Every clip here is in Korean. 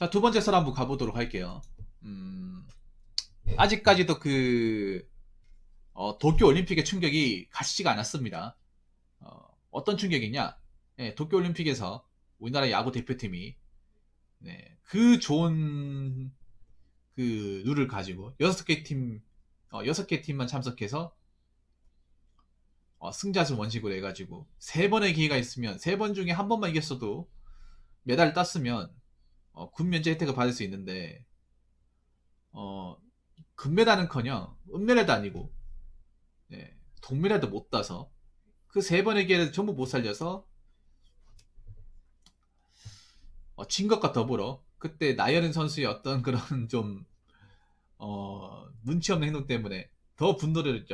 자, 두 번째 설 한번 가보도록 할게요. 아직까지도 도쿄 올림픽의 충격이 가시지가 않았습니다. 떤 충격이냐? 네, 도쿄 올림픽에서 우리나라 야구 대표팀이 네, 그 좋은 룰을 가지고 6개 팀만 참석해서 승자전 원식으로 해가지고 3번의 기회가 있으면 3번 중에 한 번만 이겼어도 메달을 땄으면 군 면제 혜택을 받을 수 있는데 금메달은커녕 은메달도 아니고 네, 동메달도 못 따서 그 3번의 기회를 전부 못 살려서 진 것과 더불어 그때 나열은 선수의 어떤 그런 좀 눈치 없는 행동 때문에 더 분노를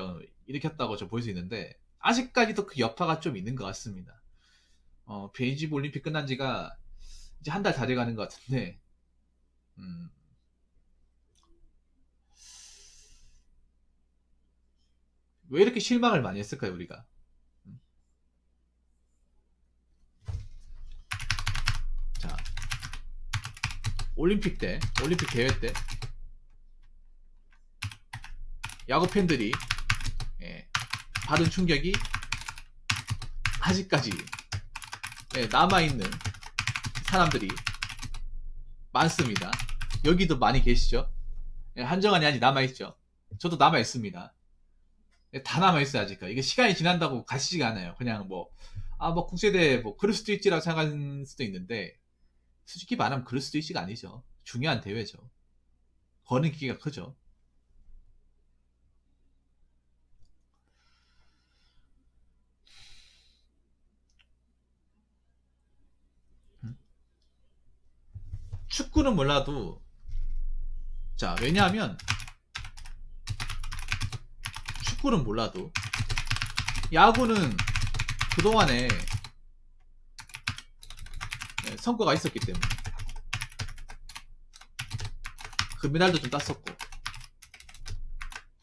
일으켰다고 볼 수 있는데 아직까지도 그 여파가 좀 있는 것 같습니다. 베이징 올림픽 끝난 지가 이제 한 달 다 돼가는 것 같은데 왜 이렇게 실망을 많이 했을까요, 우리가? 자, 올림픽 대회 때 야구 팬들이 받은 충격이 아직까지 남아있는 사람들이 많습니다. 여기도 많이 계시죠? 한정환이 아직 남아있죠? 저도 남아있습니다. 다 남아있어요, 아직까지. 이게 시간이 지난다고 가시지가 않아요. 그냥 국제대회 그럴 수도 있지라고 생각할 수도 있는데, 솔직히 말하면 그럴 수도 있지가 아니죠. 중요한 대회죠. 거는 기회가 크죠. 축구는 몰라도, 자, 왜냐하면, 축구는 몰라도, 야구는 그동안에 성과가 있었기 때문에, 금메달도 좀 땄었고,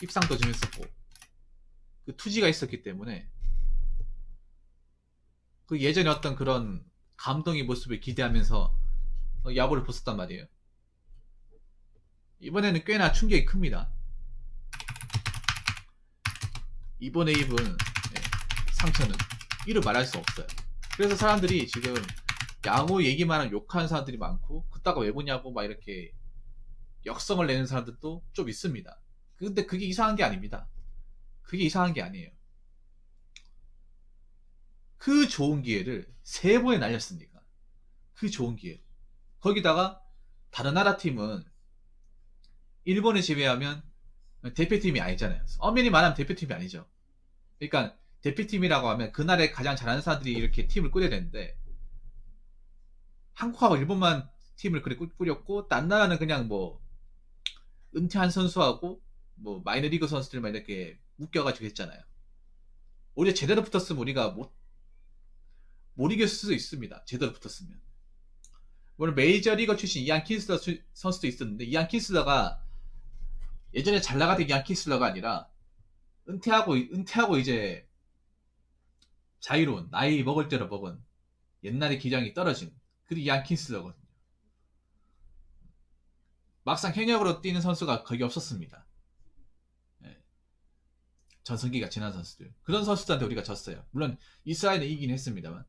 입상도 좀 했었고, 그 투지가 있었기 때문에, 그 예전에 어떤 그런 감동의 모습을 기대하면서 야구를 봤었단 말이에요. 이번에는 꽤나 충격이 큽니다. 이번에 입은 상처는 이를 말할 수 없어요. 그래서 사람들이 지금 야구 얘기만 하면 욕하는 사람들이 많고 그따가 왜 보냐고 막 이렇게 역성을 내는 사람들도 좀 있습니다. 근데 그게 이상한 게 아닙니다. 그게 이상한 게 아니에요. 그 좋은 기회를 3번에 날렸으니까. 그 좋은 기회. 거기다가 다른 나라 팀은 일본을 제외하면 대표팀이 아니잖아요. 엄연히 말하면 대표팀이 아니죠. 그러니까 대표팀이라고 하면 그날에 가장 잘하는 사람들이 이렇게 팀을 꾸려야 되는데 한국하고 일본만 팀을 그래 꾸렸고 딴 나라는 그냥 은퇴한 선수하고 마이너리그 선수들만 이렇게 묶여가지고 했잖아요. 오히려 제대로 붙었으면 우리가 못 이길 수도 있습니다. 제대로 붙었으면. 물론 메이저리거 출신 이안 킨슬러 선수도 있었는데 이안 킨슬러가 예전에 잘 나가던 이안 킨슬러가 아니라 은퇴하고 이제 자유로운 나이 먹을 대로 먹은 옛날의 기량이 떨어진 그 이안 킨슬러거든요. 막상 현역으로 뛰는 선수가 거의 없었습니다. 전성기가 지난 선수들 그런 선수들한테 우리가 졌어요. 물론 이스라엘은 이기긴 했습니다만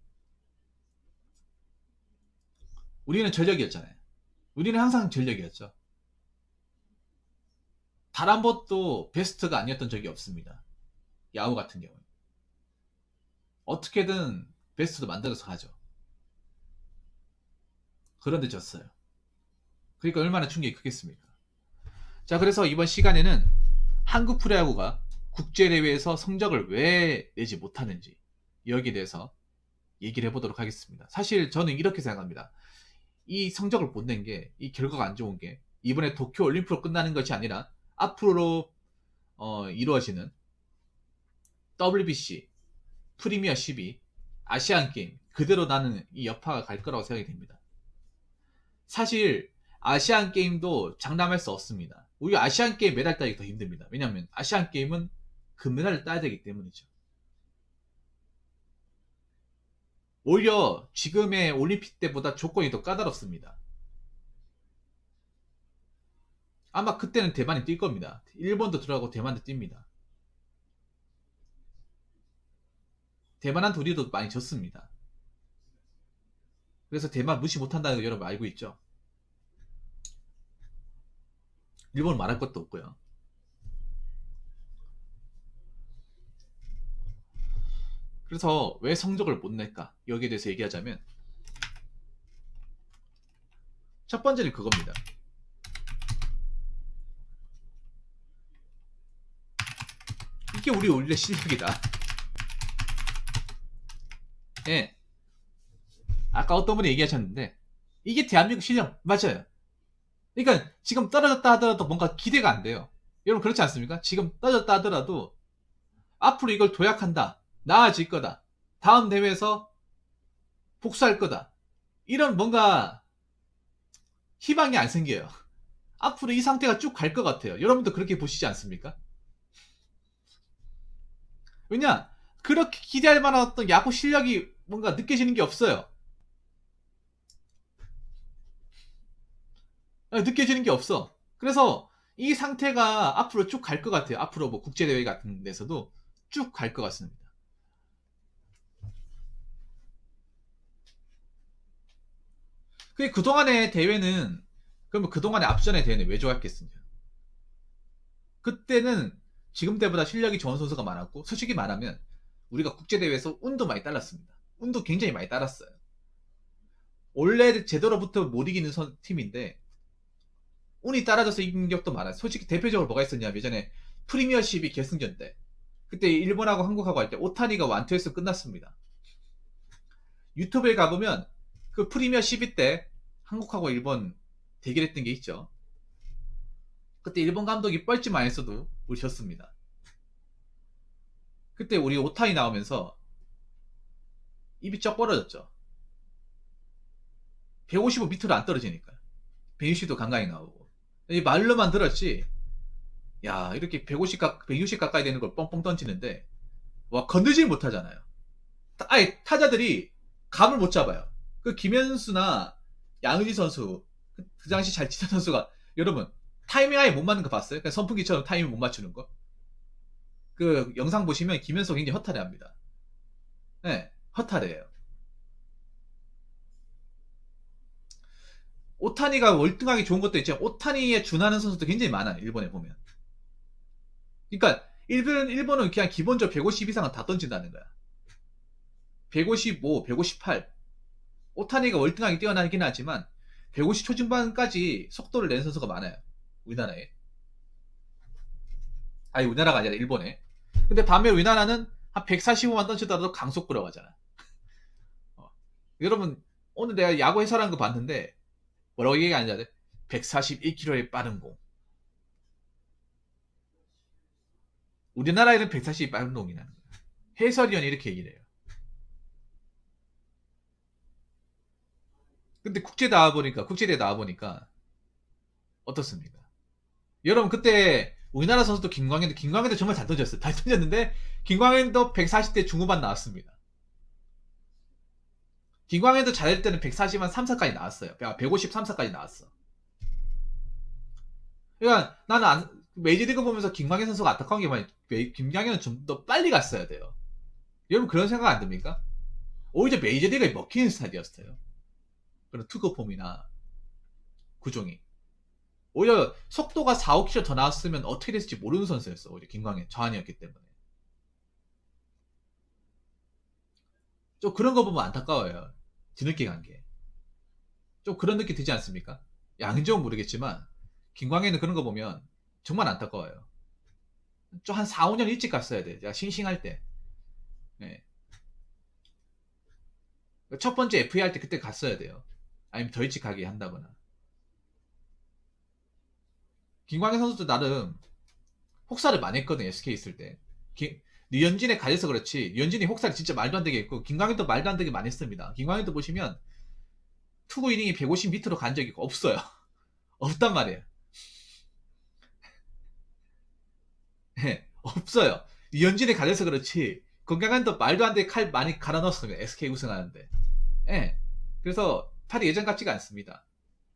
우리는 전력이었잖아요. 우리는 항상 전력이었죠. 단 한 번도 베스트가 아니었던 적이 없습니다. 야후 같은 경우는 어떻게든 베스트도 만들어서 가죠. 그런데 졌어요. 그러니까 얼마나 충격이 크겠습니까? 자, 그래서 이번 시간에는 한국 프로야구가 국제대회에서 성적을 왜 내지 못하는지 여기에 대해서 얘기를 해보도록 하겠습니다. 사실 저는 이렇게 생각합니다. 이 성적을 못 낸 게, 이 결과가 안 좋은 게 이번에 도쿄 올림픽으로 끝나는 것이 아니라 앞으로 이루어지는 WBC, 프리미어 12, 아시안 게임 그대로 나는 이 여파가 갈 거라고 생각이 됩니다. 사실 아시안 게임도 장담할 수 없습니다. 오히려 아시안 게임 메달 따기 더 힘듭니다. 왜냐하면 아시안 게임은 금메달을 따야 되기 때문이죠. 오히려 지금의 올림픽 때보다 조건이 더 까다롭습니다. 아마 그때는 대만이 뛸 겁니다. 일본도 들어가고 대만도 뜁니다. 대만한 둘이도 많이 졌습니다. 그래서 대만 무시 못한다는 거 여러분 알고 있죠? 일본 말할 것도 없고요. 그래서 왜 성적을 못 낼까? 여기에 대해서 얘기하자면 첫 번째는 그겁니다. 이게 우리 원래 실력이다. 예. 아까 어떤 분이 얘기하셨는데 이게 대한민국 실력 맞아요. 그러니까 지금 떨어졌다 하더라도 뭔가 기대가 안 돼요. 여러분 그렇지 않습니까? 지금 떨어졌다 하더라도 앞으로 이걸 도약한다. 나아질 거다. 다음 대회에서 복수할 거다. 이런 뭔가 희망이 안 생겨요. 앞으로 이 상태가 쭉 갈 것 같아요. 여러분도 그렇게 보시지 않습니까? 왜냐? 그렇게 기대할 만한 어떤 야구 실력이 뭔가 느껴지는 게 없어요. 느껴지는 게 없어. 그래서 이 상태가 앞으로 쭉 갈 것 같아요. 앞으로 뭐 국제대회 같은 데서도 쭉 갈 것 같습니다. 그동안의 대회는, 그럼 그동안의 앞전의 대회는 왜 좋았겠습니까? 그때는 지금 때보다 실력이 좋은 선수가 많았고, 솔직히 말하면 우리가 국제대회에서 운도 많이 따랐습니다. 운도 굉장히 많이 따랐어요. 원래 제대로부터 못 이기는 팀인데 운이 따라져서 이긴 적도 많아요. 솔직히 대표적으로 뭐가 있었냐면 예전에 프리미어 12 결승전 때 그때 일본하고 한국하고 할 때 오타니가 완투해서 끝났습니다. 유튜브에 가보면 그 프리미어 12 때 한국하고 일본 대결했던 게 있죠. 그때 일본 감독이 뻘쭘 안 했어도 우리 졌습니다. 그때 우리 오타니 나오면서 입이 쩍 벌어졌죠. 155 밑으로 안 떨어지니까. 160도 간간히 나오고. 이 말로만 들었지, 야, 이렇게 160 가까이 되는 걸 뻥뻥 던지는데, 와, 건들질 못하잖아요. 아예 타자들이 감을 못 잡아요. 그 김현수나 양의지 선수, 그 당시 잘 치던 선수가, 여러분, 타이밍 아예 못 맞는 거 봤어요? 그러니까 선풍기처럼 타이밍 못 맞추는 거? 그 영상 보시면 김현수 굉장히 허탈해 합니다. 네, 허탈해요. 오타니가 월등하게 좋은 것도 있지만, 오타니에 준하는 선수도 굉장히 많아요, 일본에 보면. 그러니까, 일본은 그냥 기본적으로 150 이상은 다 던진다는 거야. 155, 158. 오타니가 월등하게 뛰어나긴 하지만 150 초중반까지 속도를 내는 선수가 많아요. 우리나라에. 아니 우리나라가 아니라 일본에. 근데 반면 우리나라는 한 145만 던지더라도 강속구라고 하잖아. 어. 여러분 오늘 내가 야구 해설한 거 봤는데 뭐라고 얘기하는지 141km의 빠른 공. 우리나라에는 140이 빠른 공이 나는 거야. 해설위원이 이렇게 얘기를 해요. 근데 국제대회 나와보니까 어떻습니까? 여러분 그때 우리나라 선수도 김광현도 정말 잘 던졌어요. 잘 던졌는데 김광현도 140대 중후반 나왔습니다. 김광현도 잘할 때는 140한 3, 4까지 나왔어요. 153, 4까지 나왔어. 그러니까 나는 메이저리그 보면서 김광현 선수가 안타까운 게 뭐냐, 김광현은 좀 더 빨리 갔어야 돼요. 여러분 그런 생각 안 듭니까? 오히려 메이저리그에 먹히는 스타일이었어요. 그런 투구폼이나 구종이. 오히려 속도가 4, 5km 더 나왔으면 어떻게 됐을지 모르는 선수였어. 오히려 김광현 저한이었기 때문에. 좀 그런 거 보면 안타까워요. 뒤늦게 간 게. 좀 그런 느낌 들지 않습니까? 양정은 모르겠지만 김광현은 그런 거 보면 정말 안타까워요. 좀 한 4, 5년 일찍 갔어야 돼. 제가 싱싱할 때. 네. 첫 번째 FA 할 때 그때 갔어야 돼요. 아니면 더 일찍 가게 한다거나. 김광현 선수도 나름 혹사를 많이 했거든요. SK 있을 때. 류현진에 가려서 그렇지. 류현진이 혹사를 진짜 말도 안 되게 했고 김광현도 말도 안 되게 많이 했습니다. 김광현도 보시면 투구 이닝이 150 밑으로 간 적이 없어요. 없단 말이에요. 네, 없어요. 류현진에 가려서 그렇지 건강한도 말도 안 되게 칼 많이 갈아 넣었습니다. SK 우승하는데. 네. 그래서 팔이 예전 같지가 않습니다.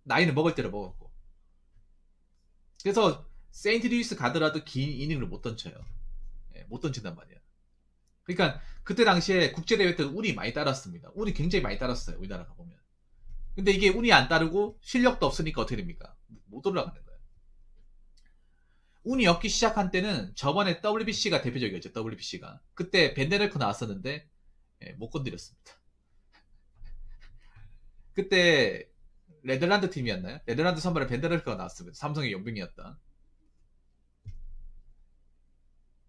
나이는 먹을 대로 먹었고. 그래서 세인트 루이스 가더라도 긴 이닝을 못 던져요. 예, 못 던진단 말이야. 그러니까 그때 당시에 국제대회 때 운이 많이 따랐습니다. 운이 굉장히 많이 따랐어요. 우리나라가 보면. 근데 이게 운이 안 따르고 실력도 없으니까 어떻게 됩니까? 못 올라가는 거예요. 운이 엮기 시작한 때는 저번에 WBC가 대표적이었죠. WBC가. 그때 벤데르크 나왔었는데 예, 못 건드렸습니다. 그때 레드란드 팀이었나요? 레드란드 선발에 벤데르크가 나왔습니다. 삼성의 용병이었던.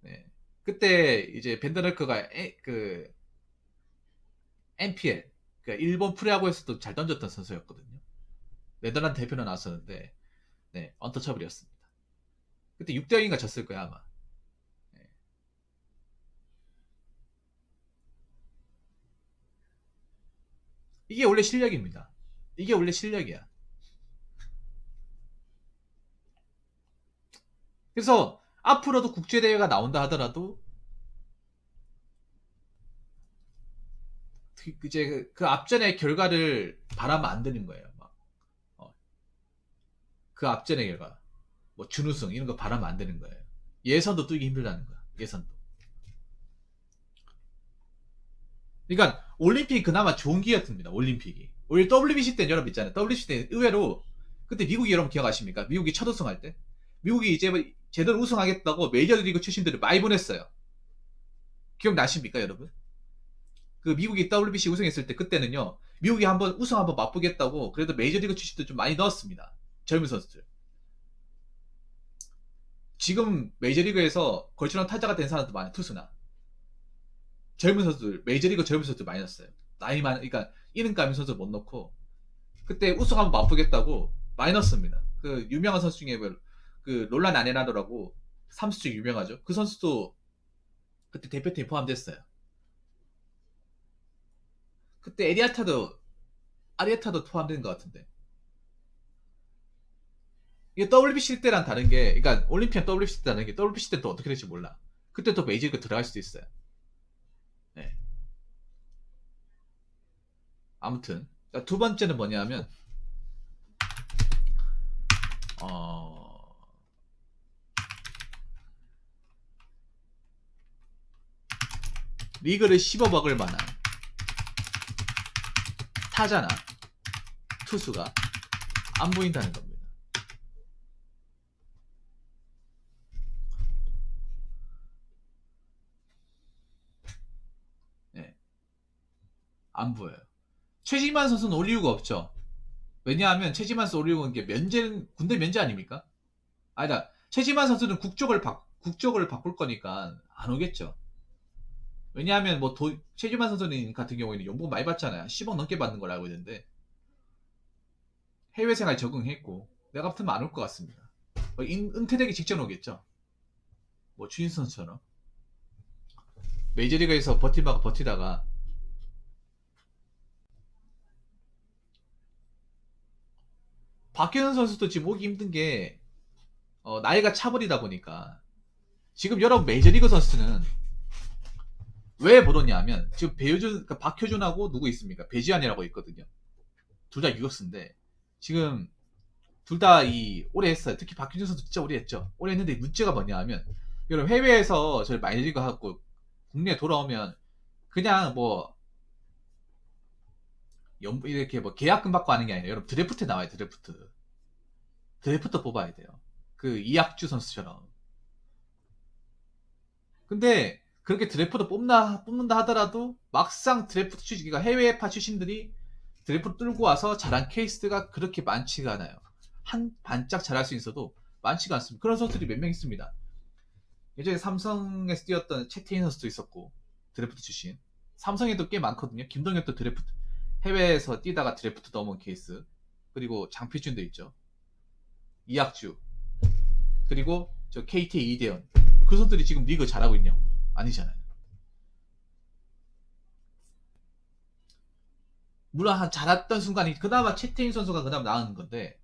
네. 그때 이제 벤데르크가 그 NPL, 그러니까 일본 프로야구에서도 잘 던졌던 선수였거든요. 네덜란드 대표로 나왔었는데 네, 언터처블이었습니다. 그때 6대0인가 졌을 거야 아마. 네. 이게 원래 실력입니다. 이게 원래 실력이야. 그래서 앞으로도 국제대회가 나온다 하더라도 이제 그 앞전의 결과를 바라면 안 되는 거예요. 막. 그 앞전의 결과, 뭐 준우승 이런 거 바라면 안 되는 거예요. 예선도 뛰기 힘들다는 거야. 예선도. 그러니까 올림픽이 그나마 좋은 기회였습니다. 올림픽이. 오히려 WBC 때는 여러분 있잖아요. WBC 때 의외로 그때 미국이 여러분 기억하십니까? 미국이 첫 우승할 때. 미국이 이제 뭐 제대로 우승하겠다고 메이저리그 출신들을 많이 보냈어요. 기억나십니까, 여러분? 그 미국이 WBC 우승했을 때 그때는요. 미국이 한번 우승 한번 맛보겠다고 그래도 메이저리그 출신들 좀 많이 넣었습니다. 젊은 선수들. 지금 메이저리그에서 걸출한 타자가 된 사람도 많아요. 투수나. 젊은 선수들, 메이저리그 젊은 선수들 많이 넣었어요. 나이 많은, 그러니까 이름감인 선수 못 넣고 그때 우승 한번 맛보겠다고 많이 넣었습니다. 그 유명한 선수 중에 그 롤란 아레나도라고 삼수 중 유명하죠. 그 선수도 그때 대표팀에 포함됐어요. 그때 아리에타도 포함된 것 같은데. 이게 WBC 때랑 다른 게, 그러니까 올림피안 WBC 때 다른 게 WBC 때 또 어떻게 될지 몰라. 그때 또 메이저리그 들어갈 수도 있어요. 네. 아무튼 두 번째는 뭐냐면 어... 리그를 씹어먹을 만한 타자나 투수가 안 보인다는 겁니다. 네. 안 보여요. 최지만 선수는 올 이유가 없죠. 왜냐하면 최지만 선수 올 이유가 있는 게 군대 면제 아닙니까? 아니다. 최지만 선수는 국적을 바꿀 거니까 안 오겠죠. 왜냐하면 뭐 최지만 선수는 같은 경우에는 연봉 많이 받잖아요. 10억 넘게 받는 걸 알고 있는데 해외 생활 적응했고 내가 같으면 안 올 것 같습니다. 은퇴되기 직전 오겠죠. 뭐 추인 선수처럼 메이저리그에서 버티다가 박현은 선수도 지금 오기 힘든 게 나이가 차버리다 보니까 지금 여러분 메이저리그 선수는 왜 못 오냐 하면 지금 그러니까 박효준하고 누구 있습니까? 배지환이라고 있거든요. 둘 다 유격수인데 지금 둘 다 오래 했어요. 특히 박효준 선수 진짜 오래 했죠. 오래 했는데 문제가 뭐냐 하면 여러분 해외에서 저희 마이너리그 하고 국내에 돌아오면 그냥 뭐 이렇게 뭐 계약금 받고 하는 게 아니라 여러분 드래프트에 나와요. 드래프트 뽑아야 돼요. 그 이학주 선수처럼. 근데 그렇게 드래프트 뽑는다 하더라도 막상 드래프트 취지가 해외파 출신들이 드래프트 뚫고 와서 잘한 케이스가 그렇게 많지가 않아요. 한 반짝 잘할 수 있어도 많지가 않습니다. 그런 선수들이 몇 명 있습니다. 예전에 삼성에서 뛰었던 채태인 선수도 있었고 드래프트 출신. 삼성에도 꽤 많거든요. 김동현도 드래프트 해외에서 뛰다가 드래프트 넘어온 케이스. 그리고 장필준도 있죠. 이학주. 그리고 저 KT 이대현. 그 선수들이 지금 리그 잘하고 있냐고. 아니잖아요. 물론 한 잘했던 순간이 그나마 채태인 선수가 그나마 나은 건데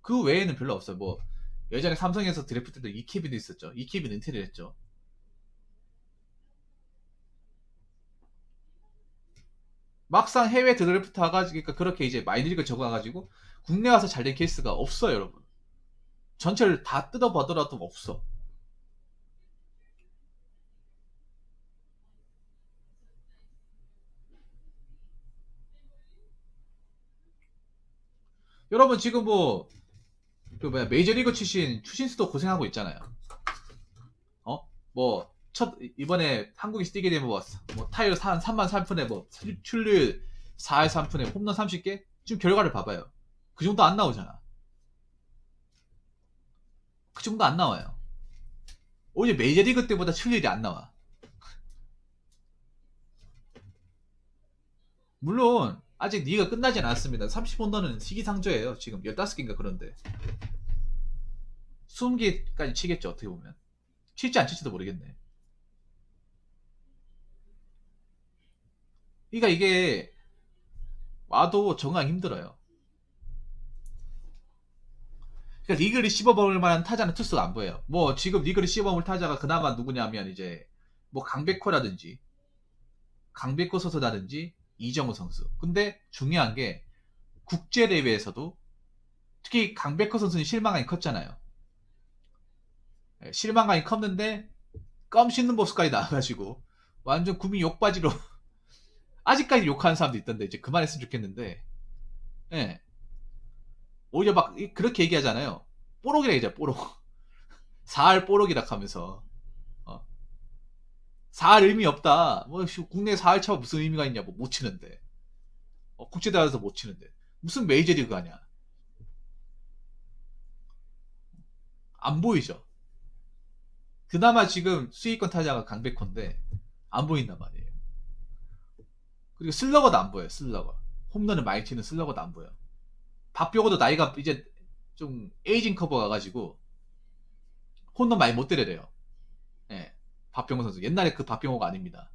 그 외에는 별로 없어요. 뭐 예전에 삼성에서 드래프트 때 이케빈도 있었죠. 이케빈 은퇴를 했죠. 막상 해외 드래프트 와가지고 그러니까 그렇게 이제 마이너리그 적어가지고 국내 와서 잘 된 케이스가 없어요, 여러분. 전체를 다 뜯어보더라도 없어. 여러분 지금 뭐 그 뭐야 메이저리그 출신 추신수도 고생하고 있잖아요. 어? 뭐 첫 이번에 한국에서 뛰게 되면 뭐 타율 3만 3푼에 뭐 출루율 4할 3푼에 홈런 30개? 지금 결과를 봐봐요. 그 정도 안 나오잖아. 그 정도 안 나와요. 오히려 메이저리그 때보다 출루율이 안 나와. 물론 아직 리가 끝나진 않았습니다. 30홈런은 시기상조예요. 지금 15개인가 그런데 20개까지 치겠죠. 어떻게 보면 칠지 안 칠지도 모르겠네. 그러니까 이게 와도 적응하기 힘들어요. 그러니까 리그를 씹어먹을 만한 타자는 투수가 안 보여요. 뭐 지금 리그를 씹어먹을 타자가 그나마 누구냐면 이제 뭐 강백호라든지 강백호 선수라든지 이정우 선수. 근데 중요한 게 국제 대회에서도 특히 강백호 선수는 실망감이 컸잖아요. 예, 실망감이 컸는데 껌 씹는 모습까지 나와가지고 완전 구미 욕바지로 아직까지 욕하는 사람도 있던데 이제 그만했으면 좋겠는데 예. 오히려 막 그렇게 얘기하잖아요. 뽀록이라 얘기하죠. 뽀록. 사할 뽀록이라 하면서 어. 사할 의미 없다. 뭐 국내 사할 차가 무슨 의미가 있냐. 뭐 못 치는데 국제대회에서 못 치는데 무슨 메이저리그 하냐. 안 보이죠. 그나마 지금 수익권 타자가 강백호인데 안 보인단 말이에요. 그리고 슬러거도 안 보여요. 슬러거. 홈런을 많이 치는 슬러거도 안 보여. 박병호도 나이가 이제 좀 에이징 커버 가가지고 홈런 많이 못 때려요. 예. 박병호 선수. 옛날에 그 박병호가 아닙니다.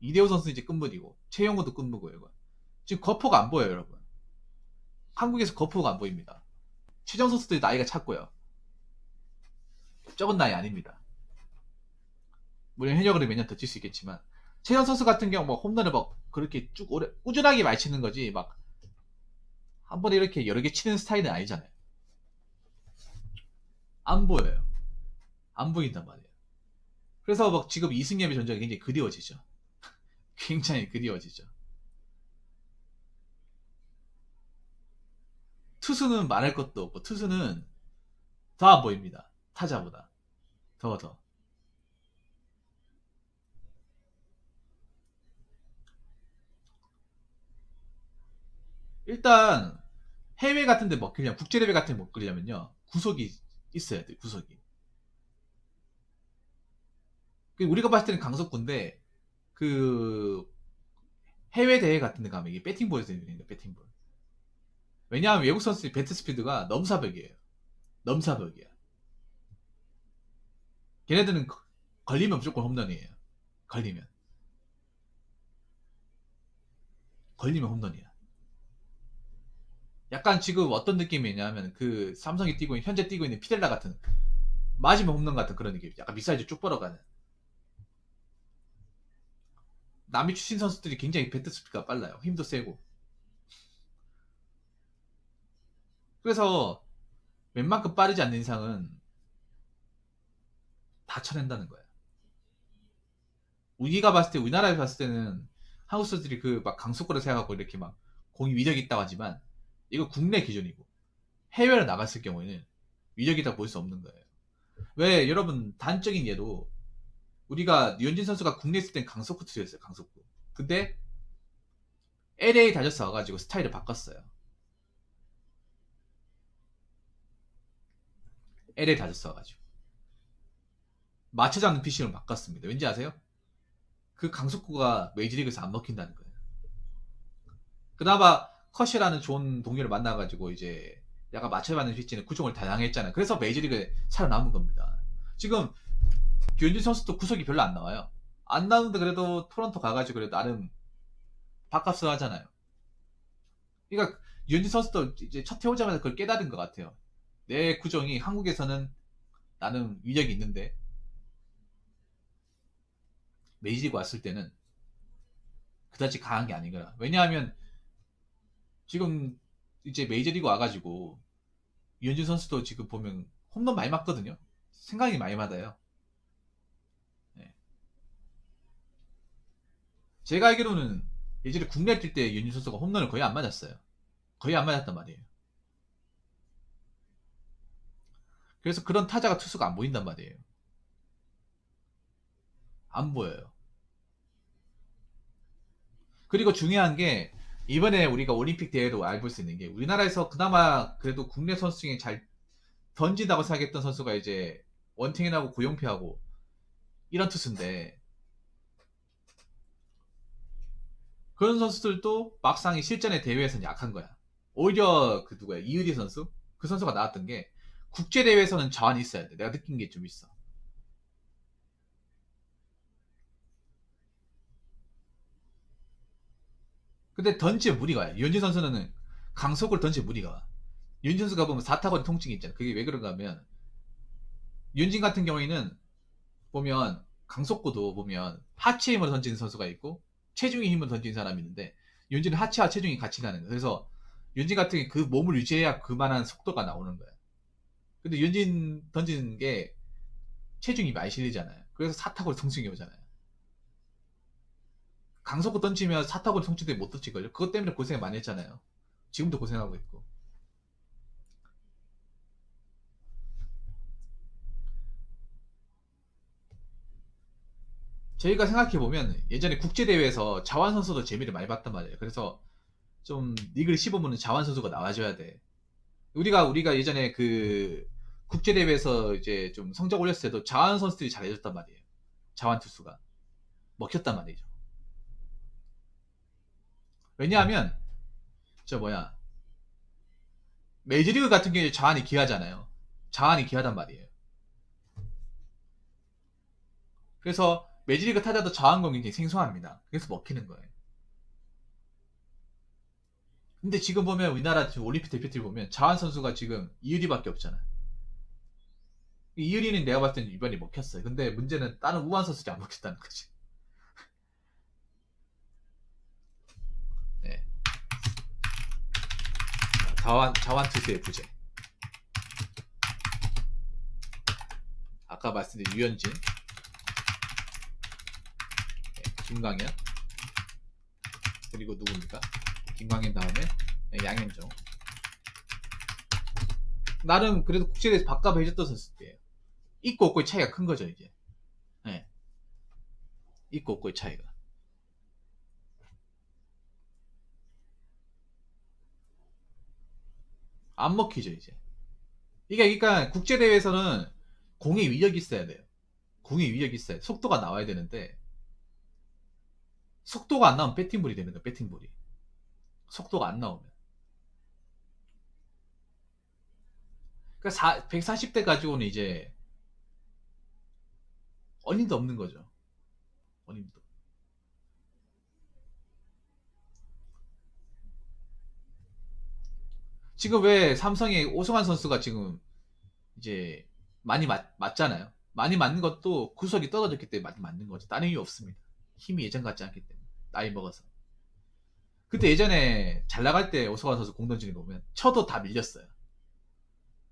이대호 선수 이제 끝물이고 최영호도 끝물고요. 지금 거포가 안 보여요, 여러분. 한국에서 거포가 안 보입니다. 최정 선수도 나이가 찼고요. 적은 나이 아닙니다. 물론 현역으로 몇 년 더 칠 수 있겠지만 최정 선수 같은 경우 뭐 홈런을 막 그렇게 쭉 오래 꾸준하게 많이 치는 거지 막 한 번에 이렇게 여러 개 치는 스타일은 아니잖아요. 안 보여요. 안 보인단 말이에요. 그래서 막 지금 이승엽의 전적이 굉장히 그리워지죠. 굉장히 그리워지죠. 투수는 말할 것도 없고 투수는 더 안 보입니다. 타자보다 더. 일단 해외 같은 데 먹히려면 국제대회 같은 데 먹히려면요. 구속이 있어야 돼요. 구속이. 우리가 봤을 때는 강석구인데 그 해외 대회 같은 데 가면 이게 배팅볼에서 유행해요. 배팅볼. 왜냐하면 외국 선수들이 배트 스피드가 넘사벽이에요. 넘사벽이야. 걔네들은 걸리면 무조건 홈런이에요. 걸리면. 걸리면 홈런이야. 약간 지금 어떤 느낌이냐면 그 삼성이 뛰고 있는 현재 뛰고 있는 피델라 같은 맞으면 홈런 같은 그런 느낌이죠. 약간 미사일즈 쭉 뻗어가는. 남미 출신 선수들이 굉장히 배트 스피드가 빨라요. 힘도 세고. 그래서 웬만큼 빠르지 않는 이상은 다 쳐낸다는 거예요. 우리가 봤을 때 우리나라에 봤을 때는 한국 선수들이 그 막 강속구를 생각하고 이렇게 막 공이 위력이 있다고 하지만 이거 국내 기준이고 해외로 나갔을 경우에는 위력이 다 볼 수 없는 거예요. 왜 여러분 단적인 예로 우리가 류현진 선수가 국내에 있을 땐 강속구 투수였어요. 강속구. 근데 LA 다저스 와가지고 스타일을 바꿨어요. LA 다저스 와가지고 맞춰지 않는 피싱을 바꿨습니다. 왠지 아세요? 그 강속구가 메이저리그에서 안 먹힌다는 거예요. 그나마 컷이라는 좋은 동료를 만나가지고 이제 약간 맞춰받는 피치는 구종을 다양했잖아요. 그래서 메이저리그에 살아남은 겁니다. 지금 류현진 선수도 구속이 별로 안 나와요. 안 나오는데 그래도 토론토 가가지고 그래도 나름 밥값을 하잖아요. 그러니까 류현진 선수도 이제 첫 해오자마자 그걸 깨달은 것 같아요. 내 구종이 한국에서는 나는 위력이 있는데 메이저리그 왔을 때는 그다지 강한 게 아니구나. 왜냐하면 지금 이제 메이저리그 와가지고 유현진 선수도 지금 보면 홈런 많이 맞거든요. 생각이 많이 맞아요. 네. 제가 알기로는 예전에 국내 뛸 때 윤진 선수가 홈런을 거의 안 맞았어요. 거의 안 맞았단 말이에요. 그래서 그런 타자가 투수가 안 보인단 말이에요. 안 보여요. 그리고 중요한 게 이번에 우리가 올림픽 대회도 알볼 수 있는 게 우리나라에서 그나마 그래도 국내 선수 중에 잘 던진다고 생각했던 선수가 이제 원태인하고 고영표하고 이런 투수인데 그런 선수들도 막상 이 실전의 대회에서는 약한 거야. 오히려 그 누구야 이의리 선수 그 선수가 나왔던 게 국제 대회에서는 자원이 있어야 돼. 내가 느낀 게 좀 있어. 근데 던지에 무리가 와요. 유현진 선수는 강속을 던지에 무리가 와. 유현진 선수가 보면 4타거리 통증이 있잖아. 그게 왜 그런가 하면 유현진 같은 경우에는 보면 강속구도 보면 하체 힘으로 던지는 선수가 있고 체중의 힘으로 던지는 사람이 있는데 윤진은 하체와 체중이 같이 가는 거예요. 그래서 윤진 같은 게 그 몸을 유지해야 그만한 속도가 나오는 거예요. 근데 윤진 던지는 게 체중이 많이 실리잖아요. 그래서 사타구로 통증이 오잖아요. 강속구 던지면 사타구로 통증 때문에 못 던질걸요. 그것 때문에 고생 많이 했잖아요. 지금도 고생하고 있고. 저희가 생각해보면 예전에 국제대회에서 자완 선수도 재미를 많이 봤단 말이에요. 그래서 좀 리그를 씹어보는 자완 선수가 나와줘야 돼. 우리가 예전에 그 국제 대회에서 이제 좀 성적 올렸을 때도 자완 선수들이 잘해줬단 말이에요. 자완 투수가 먹혔단 말이죠. 왜냐하면 저 뭐야 메이저리그 같은 경우에 자완이 귀하잖아요. 자완이 귀하단 말이에요. 그래서 메이저리그 타자도 자완공이 굉장히 생소합니다. 그래서 먹히는 거예요. 근데 지금 보면 우리나라 지금 올림픽 대표팀 보면 자완 선수가 지금 이유리밖에 없잖아. 이유리는 내가 봤을 때는 이번에 먹혔어요. 근데 문제는 다른 우완 선수들이 안 먹혔다는 거지. 네. 자완 투수의 부재. 아까 말씀드린 유현진, 네, 김광현, 그리고 누굽니까? 김광현 다음에 네, 양현종. 나름 그래도 국제대회에서 밥값 해줬던 선수들이에요. 있고 없고의 차이가 큰 거죠 이제. 네, 있고 없고의 차이가. 안 먹히죠 이제. 이게 그러니까 국제대회에서는 공의 위력이 있어야 돼요. 공의 위력이 있어야 돼. 속도가 나와야 되는데 속도가 안 나오면 배팅볼이 되는 거야. 배팅볼이. 속도가 안 나오면. 그러니까 140대 가지고는 이제 어림도 없는 거죠. 어림도. 지금 왜 삼성의 오승환 선수가 지금 이제 많이 맞잖아요. 많이 맞는 것도 구석이 떨어졌기 때문에 많이 맞는 거죠. 다른 이유 없습니다. 힘이 예전 같지 않기 때문에. 나이 먹어서. 그때 예전에 잘 나갈 때 오승환 선수 공 던지는 거 보면 쳐도 다 밀렸어요.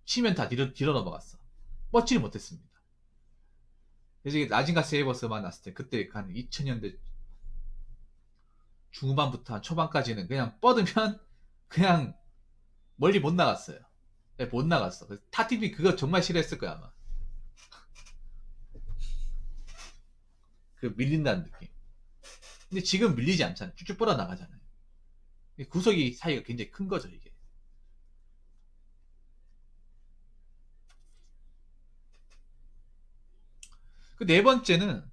치면 다 뒤로 넘어갔어. 뻗지를 못했습니다. 그래서 이게 라진가 세이버스만 났을 때 그때 한 2000년대 중후반부터 한 초반까지는 그냥 뻗으면 그냥 멀리 못 나갔어요. 네, 못 나갔어. 타팀이 그거 정말 싫어했을 거야 아마. 그 밀린다는 느낌. 근데 지금 밀리지 않잖아요. 쭉쭉 뻗어 나가잖아요. 구석이 사이가 굉장히 큰 거죠 이게. 그 네 번째는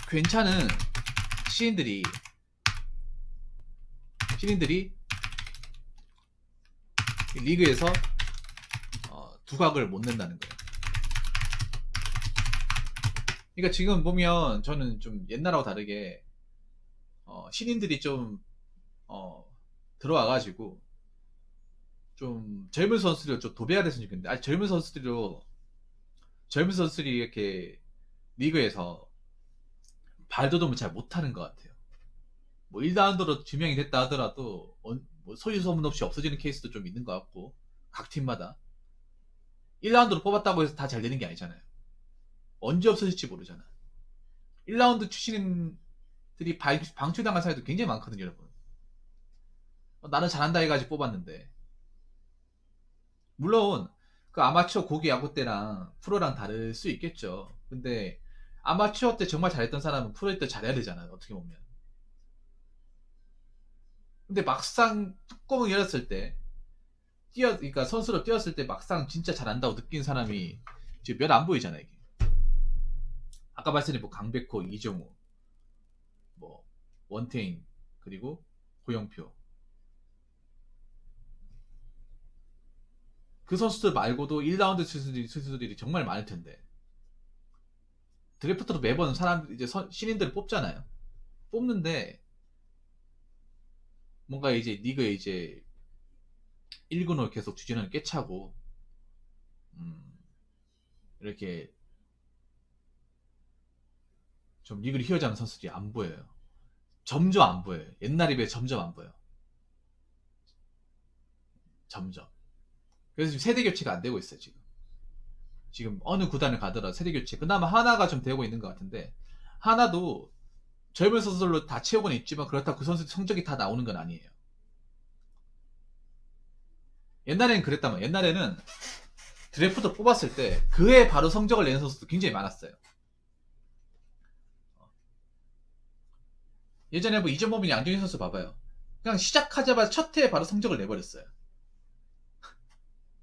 괜찮은 시인들이 리그에서 두각을 못 낸다는 거예요. 그러니까 지금 보면 저는 좀 옛날하고 다르게 신인들이 좀 들어와가지고 좀 젊은 선수들 좀 도배가 됐으면 좋겠는데 아직 젊은 선수들이 이렇게 리그에서 발돋움을 잘 못하는 것 같아요. 뭐 1라운드로 지명이 됐다 하더라도 뭐 소유 소문 없이 없어지는 케이스도 좀 있는 것 같고, 각 팀마다 1라운드로 뽑았다고 해서 다 잘 되는 게 아니잖아요. 언제 없어질지 모르잖아. 1라운드 출신들이 방출당한 사례도 굉장히 많거든요, 여러분. 나는 잘한다 해가지고 뽑았는데, 물론 그 아마추어 고기 야구 때랑 프로랑 다를 수 있겠죠. 근데 아마추어 때 정말 잘했던 사람은 프로 때 잘해야 되잖아요, 어떻게 보면. 근데 막상 뚜껑을 열었을 때 그러니까 선수로 뛰었을 때 막상 진짜 잘한다고 느낀 사람이 지금 몇 안 보이잖아요, 이게. 아까 말씀드린 뭐 강백호, 이정우, 뭐 원태인, 그리고 고영표. 그 선수들 말고도 1라운드 선수들이 정말 많을 텐데, 드래프트로 매번 사람 이제 신인들을 뽑잖아요. 뽑는데 뭔가 이제 리그에 이제 1군으로 계속 주진을 꿰차고, 이렇게 좀 리그를 휘어잡는 선수들이 안 보여요. 점점 안 보여요. 옛날에 비해 점점 안 보여. 점점. 그래서 지금 세대 교체가 안 되고 있어요, 지금. 지금 어느 구단을 가더라도 세대 교체. 그나마 하나가 좀 되고 있는 것 같은데, 하나도 젊은 선수들로 다 채우고는 있지만 그렇다고 그 선수 성적이 다 나오는 건 아니에요. 옛날에는 그랬단 말이에요. 옛날에는 드래프트 뽑았을 때 그해 바로 성적을 내는 선수도 굉장히 많았어요. 예전에 뭐 이정범이나 양정희 선수 봐봐요. 그냥 시작하자마자 첫 해에 바로 성적을 내버렸어요.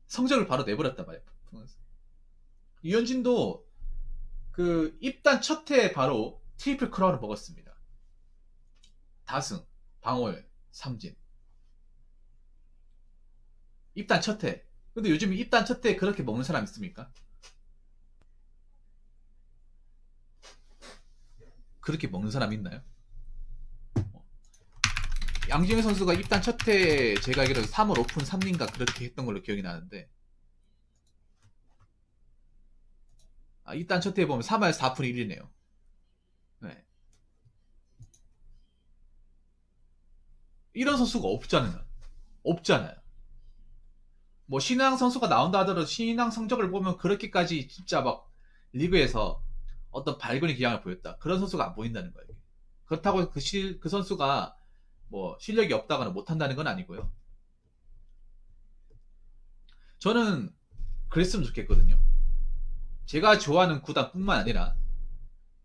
성적을 바로 내버렸단 말이에요. 유현진도 그 입단 첫 해에 바로 트리플 크라운을 먹었습니다. 다승, 방월, 삼진. 입단 첫 해. 근데 요즘 입단 첫 해에 그렇게 먹는 사람 있습니까? 그렇게 먹는 사람 있나요? 양정희 선수가 입단 첫 해에 제가 알기로 3월 오픈 3리인가 그렇게 했던 걸로 기억이 나는데, 입단 첫 해에 보면 3월 4푼 1이네요. 네. 이런 선수가 없잖아요. 없잖아요. 뭐 신앙 선수가 나온다 하더라도 신앙 성적을 보면 그렇게까지 진짜 막 리그에서 어떤 발군의 기량을 보였다, 그런 선수가 안 보인다는 거예요. 그렇다고 그 선수가 뭐 실력이 없다거나 못한다는 건 아니고요. 저는 그랬으면 좋겠거든요. 제가 좋아하는 구단뿐만 아니라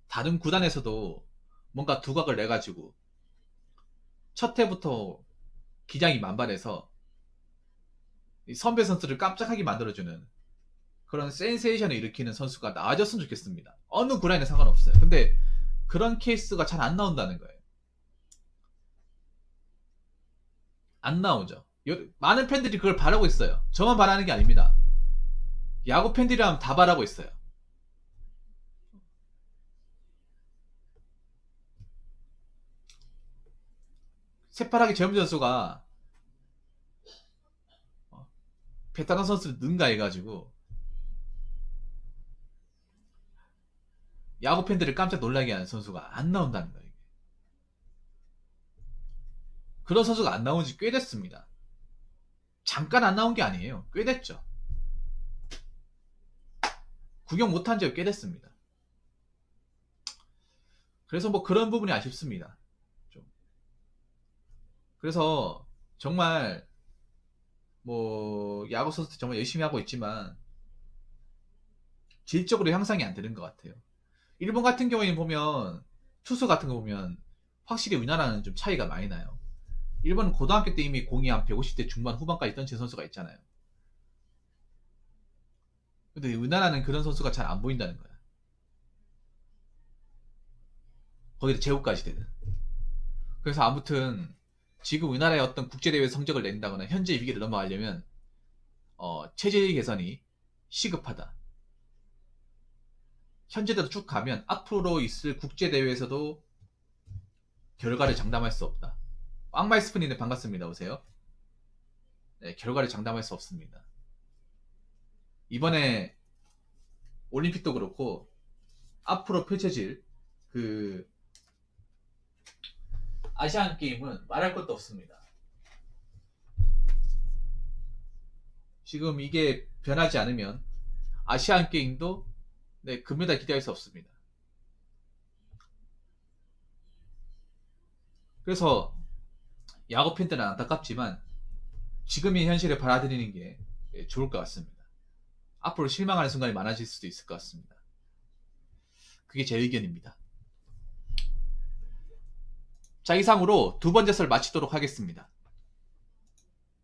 다른 구단에서도 뭔가 두각을 내가지고 첫 해부터 기량이 만발해서 선배 선수를 깜짝하게 만들어주는 그런 센세이션을 일으키는 선수가 나아졌으면 좋겠습니다. 어느 구단에 상관없어요. 근데 그런 케이스가 잘 안 나온다는 거예요. 안 나오죠. 많은 팬들이 그걸 바라고 있어요. 저만 바라는 게 아닙니다. 야구 팬들이라면 다 바라고 있어요. 새파랗게 젊은 선수가 베테랑 선수를 능가해가지고 야구 팬들을 깜짝 놀라게 하는 선수가 안 나온다는 거예요. 그런 선수가 안 나온 지 꽤 됐습니다. 잠깐 안 나온 게 아니에요. 꽤 됐죠. 구경 못한 지가 꽤 됐습니다. 그래서 뭐 그런 부분이 아쉽습니다. 좀. 그래서 정말 뭐 야구 선수 정말 열심히 하고 있지만 질적으로 향상이 안 되는 것 같아요. 일본 같은 경우에는 보면 투수 같은 거 보면 확실히 우리나라는 좀 차이가 많이 나요. 일본은 고등학교 때 이미 공이 한 150대 중반 후반까지 던진 선수가 있잖아요. 근데 우리나라는 그런 선수가 잘 안 보인다는 거야. 거기다 제후까지 되는. 그래서 아무튼 지금 우리나라의 어떤 국제대회 성적을 낸다거나 현재 위기를 넘어가려면 체질 개선이 시급하다. 현재대로 쭉 가면 앞으로 있을 국제대회에서도 결과를 장담할 수 없다. 악마의 스프니는 반갑습니다. 오세요. 네, 결과를 장담할 수 없습니다. 이번에 올림픽도 그렇고 앞으로 펼쳐질 그 아시안 게임은 말할 것도 없습니다. 지금 이게 변하지 않으면 아시안 게임도 네, 금메달 기대할 수 없습니다. 그래서 야구 팬들은 안타깝지만 지금의 현실을 받아들이는 게 좋을 것 같습니다. 앞으로 실망하는 순간이 많아질 수도 있을 것 같습니다. 그게 제 의견입니다. 자, 이상으로 두 번째 설 마치도록 하겠습니다.